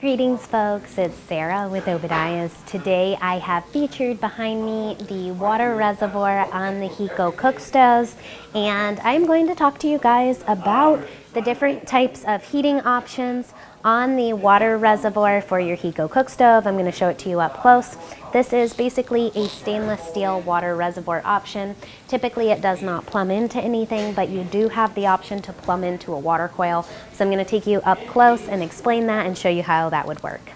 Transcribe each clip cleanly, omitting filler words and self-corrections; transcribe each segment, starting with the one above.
Greetings folks, it's Sarah with Obadiah's. Today I have featured behind me the water reservoir on the Heco cook stoves, and I'm going to talk to you guys about the different types of heating options on the water reservoir for your Heco cook stove. I'm going to show it to you up close. This is basically a stainless steel water reservoir option. Typically it does not plumb into anything, but you do have the option to plumb into a water coil. So I'm going to take you up close and explain that and show you how that would work.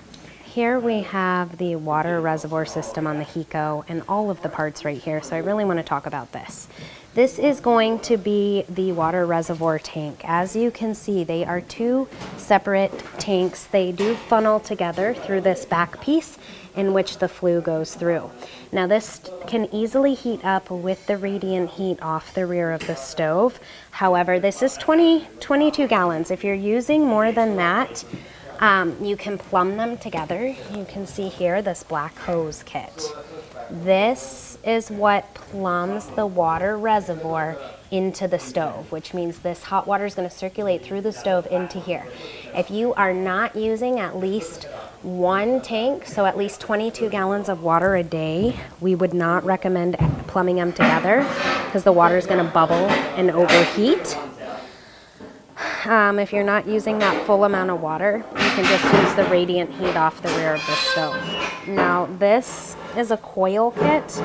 Here we have the water reservoir system on the Heco and all of the parts right here. So I really want to talk about this. This is going to be the water reservoir tank. As you can see, they are two separate tanks. They do funnel together through this back piece in which the flue goes through. Now this can easily heat up with the radiant heat off the rear of the stove. However, this is 22 gallons. If you're using more than that, you can plumb them together. You can see here this black hose kit. This is what plumbs the water reservoir into the stove, which means this hot water is going to circulate through the stove into here. If you are not using at least one tank, so at least 22 gallons of water a day, we would not recommend plumbing them together because the water is going to bubble and overheat. If you're not using that full amount of water, you can just use the radiant heat off the rear of the stove. Now this is a coil kit.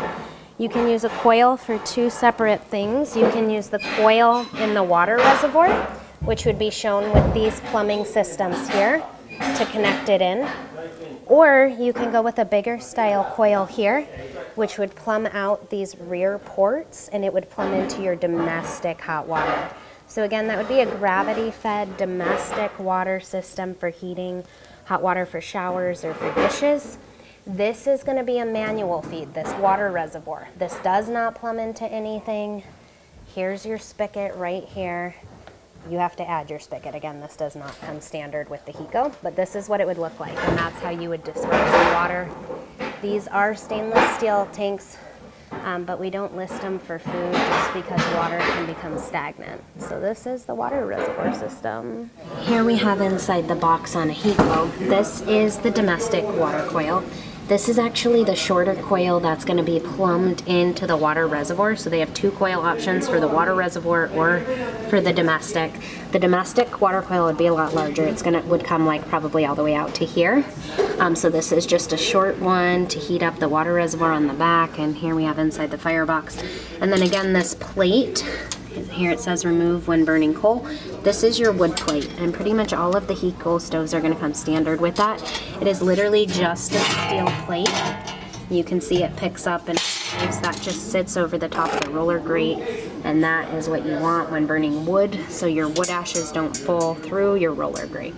You can use a coil for two separate things. You can use the coil in the water reservoir, which would be shown with these plumbing systems here to connect it in. Or you can go with a bigger style coil here, which would plumb out these rear ports and it would plumb into your domestic hot water. So again, that would be a gravity-fed domestic water system for heating hot water for showers or for dishes. This is going to be a manual feed, this water reservoir. This does not plumb into anything. Here's your spigot right here. You have to add your spigot. Again, this does not come standard with the Heco, but this is what it would look like, and that's how you would disperse the water. These are stainless steel tanks, but we don't list them for food just because water can become stagnant. So this is the water reservoir system. Here we have inside the box on a Heco. This is the domestic water coil. This is actually the shorter coil that's going to be plumbed into the water reservoir. So they have two coil options for the water reservoir or for the domestic. The domestic water coil would be a lot larger. Would come like probably all the way out to here. So this is just a short one to heat up the water reservoir on the back. And here we have inside the firebox. And then again, this plate. Here it says remove when burning coal. This is your wood plate, and pretty much all of the Heco stoves are going to come standard with that. It is literally just a steel plate. You can see it picks up and that just sits over the top of the roller grate, and that is what you want when burning wood, so your wood ashes don't fall through your roller grate.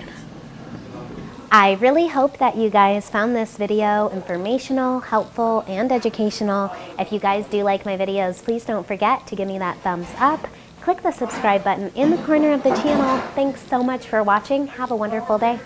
I really hope that you guys found this video informational, helpful, and educational. If you guys do like my videos, please don't forget to give me that thumbs up. Click the subscribe button in the corner of the channel. Thanks so much for watching. Have a wonderful day.